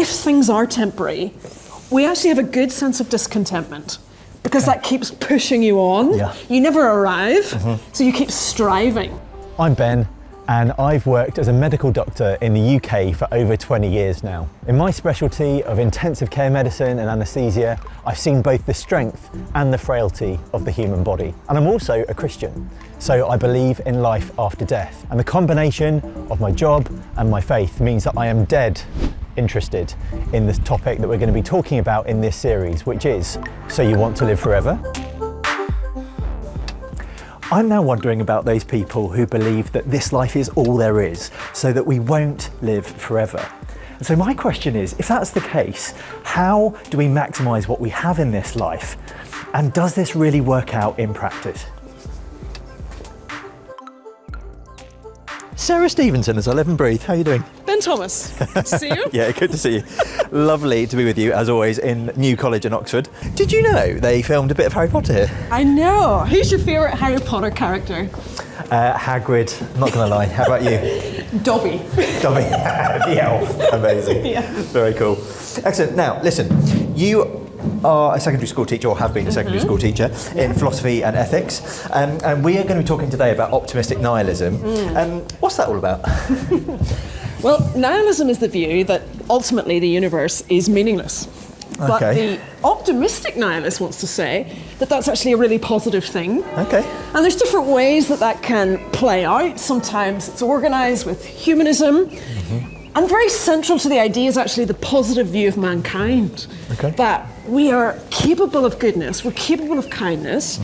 if things are temporary, we actually have a good sense of discontentment because that keeps pushing you on. Yeah. You never arrive, so you keep striving. I'm Ben, and I've worked as a medical doctor in the UK for over 20 years now. In my specialty of intensive care medicine and anaesthesia, I've seen both the strength and the frailty of the human body. And I'm also a Christian, so I believe in life after death. And the combination of my job and my faith means that I am dead interested in this topic that we're going to be talking about in this series, which is, so you want to live forever? I'm now wondering about those people who believe that this life is all there is, so that we won't live forever. And so my question is, if that's the case, how do we maximise what we have in this life? And does this really work out in practice? Sara Stevenson as I Live and Breathe. How are you doing? Ben Thomas, good to see you. Yeah, good to see you. Lovely to be with you, as always, in New College in Oxford. Did you know they filmed a bit of Harry Potter here? I know. Who's your favourite Harry Potter character? Hagrid, not going to lie. How about you? Dobby. Dobby, the elf. Amazing. Yeah. Very cool. Excellent. Now, listen, you are a secondary school teacher, or have been a secondary school teacher, in philosophy and ethics, and we are going to be talking today about optimistic nihilism. What's that all about? Well, nihilism is the view that ultimately the universe is meaningless. But the optimistic nihilist wants to say that that's actually a really positive thing. Okay. And there's different ways that that can play out. Sometimes it's organised with humanism. And very central to the idea is actually the positive view of mankind. Okay. That we are capable of goodness, we're capable of kindness,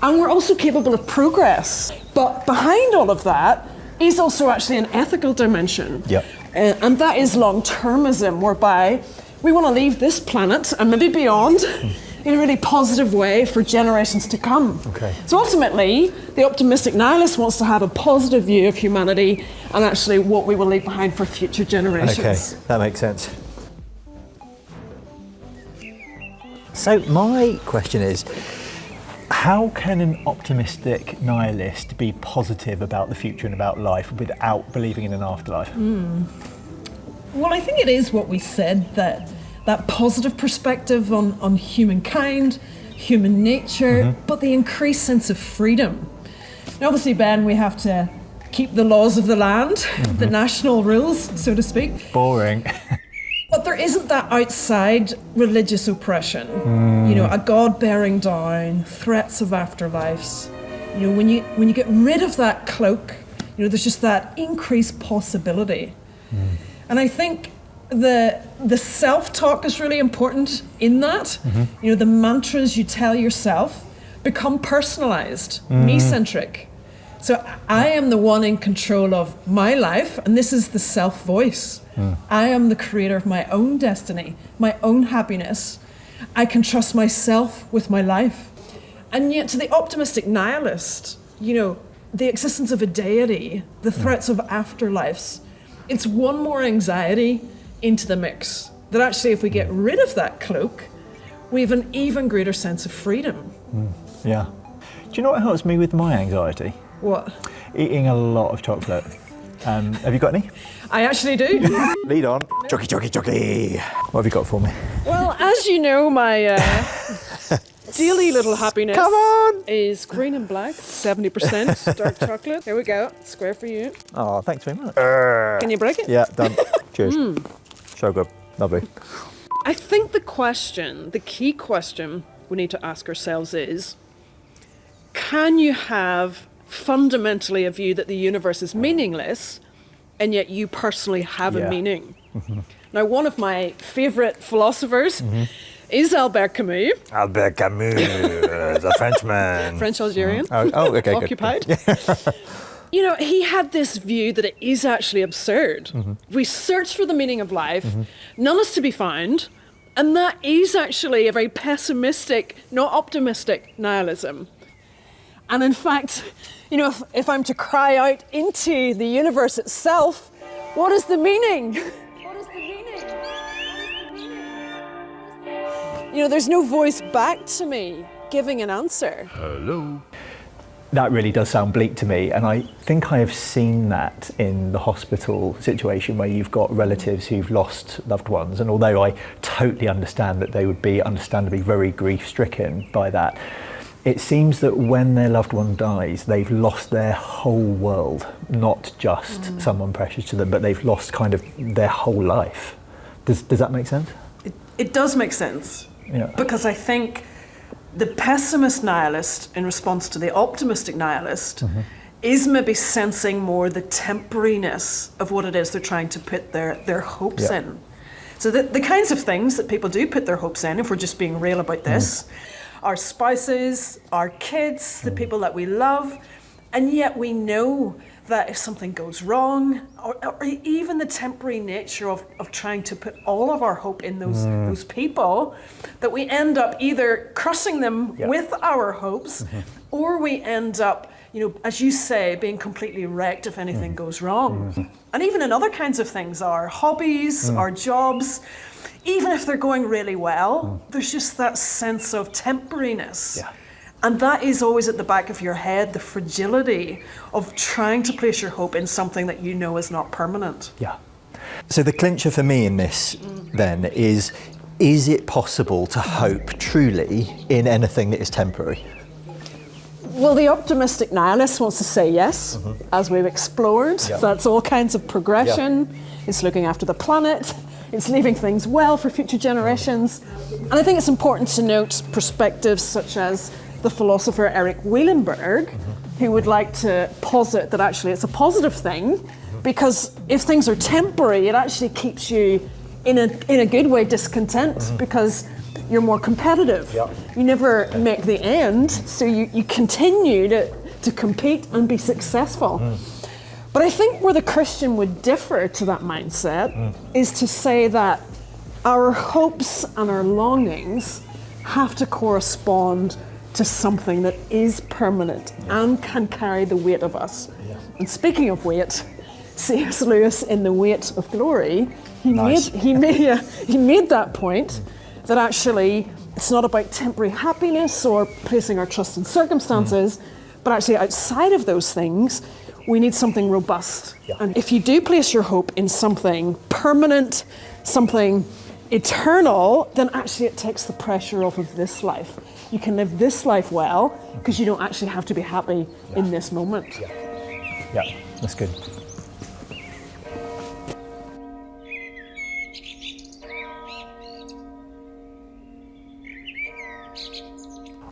and we're also capable of progress. But behind all of that is also actually an ethical dimension. Yep. And that is long-termism, whereby we want to leave this planet and maybe beyond in a really positive way for generations to come. Okay. So ultimately, the optimistic nihilist wants to have a positive view of humanity and actually what we will leave behind for future generations. Okay, that makes sense. So my question is, how can an optimistic nihilist be positive about the future and about life without believing in an afterlife? Well, I think it is what we said, that positive perspective on humankind, human nature, but the increased sense of freedom. Now, obviously, Ben, we have to keep the laws of the land, the national rules, so to speak. Boring. But there isn't that outside religious oppression. You know, a God bearing down, threats of afterlives. You know, when you get rid of that cloak, you know, there's just that increased possibility. And I think the self-talk is really important in that. You know, the mantras you tell yourself become personalized, me-centric. So I am the one in control of my life, and this is the self-voice. I am the creator of my own destiny, my own happiness. I can trust myself with my life. And yet to the optimistic nihilist, you know, the existence of a deity, the threats of afterlives, it's one more anxiety into the mix. That actually, if we get rid of that cloak, we have an even greater sense of freedom. Yeah. Do you know what helps me with my anxiety? What? Eating a lot of chocolate. Have you got any? I actually do. Lead on. Jockey, jockey, jockey. What have you got for me? Well, as you know, my daily little happiness Come on! is green and black, 70% dark chocolate. Here we go, square for you. Oh, thanks very much. Can you break it? Yeah, done. Cheers. So good. Lovely. I think the key question we need to ask ourselves is, can you have fundamentally a view that the universe is meaningless, and yet you personally have a meaning? Now, one of my favourite philosophers is Albert Camus. Albert Camus is a Frenchman. French-Algerian. Oh, okay, occupied. You know, he had this view that it is actually absurd. We search for the meaning of life, none is to be found, and that is actually a very pessimistic, not optimistic nihilism. And in fact, you know, if I'm to cry out into the universe itself, what is the meaning? What is the meaning? What is the meaning? You know, there's no voice back to me giving an answer. Hello. That really does sound bleak to me, and I think I have seen that in the hospital situation where you've got relatives who've lost loved ones, and although I totally understand that they would be understandably very grief-stricken by that, it seems that when their loved one dies, they've lost their whole world, not just someone precious to them, but they've lost kind of their whole life. Does that make sense? It does make sense, Yeah. because I think the pessimist nihilist in response to the optimistic nihilist is maybe sensing more the temporariness of what it is they're trying to put their hopes in. So the kinds of things that people do put their hopes in, if we're just being real about this, our spouses, our kids, the people that we love, and yet we know that if something goes wrong, or even the temporary nature of trying to put all of our hope in those people, that we end up either crushing them with our hopes, or we end up, as you say, being completely wrecked if anything goes wrong. And even in other kinds of things, our hobbies, our jobs, even if they're going really well, there's just that sense of temporariness. Yeah. And that is always at the back of your head, the fragility of trying to place your hope in something that you know is not permanent. Yeah. So the clincher for me in this then is it possible to hope truly in anything that is temporary? Well, the optimistic nihilist wants to say yes, as we've explored. Yeah. That's all kinds of progression. It's looking after the planet. It's leaving things well for future generations. And I think it's important to note perspectives such as the philosopher Eric Wielenberg, who would like to posit that actually it's a positive thing, because if things are temporary, it actually keeps you in a good way discontent, because you're more competitive. You never make the end, so you continue to compete and be successful. But I think where the Christian would differ to that mindset is to say that our hopes and our longings have to correspond to something that is permanent and can carry the weight of us. And speaking of weight, C.S. Lewis in The Weight of Glory, he made that point that actually it's not about temporary happiness or placing our trust in circumstances, but actually outside of those things, we need something robust. And if you do place your hope in something permanent, something eternal, then actually it takes the pressure off of this life. You can live this life well because you don't actually have to be happy in this moment. Yeah, that's good.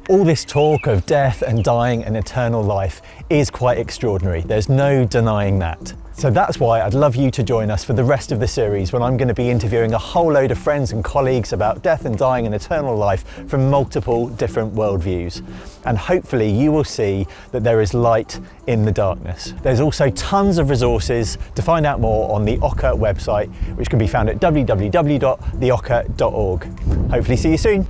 All this talk of death and dying and eternal life is quite extraordinary. There's no denying that. So that's why I'd love you to join us for the rest of the series, when I'm going to be interviewing a whole load of friends and colleagues about death and dying and eternal life from multiple different worldviews. And hopefully you will see that there is light in the darkness. There's also tons of resources to find out more on the OCCA website, which can be found at www.theocca.org. Hopefully see you soon.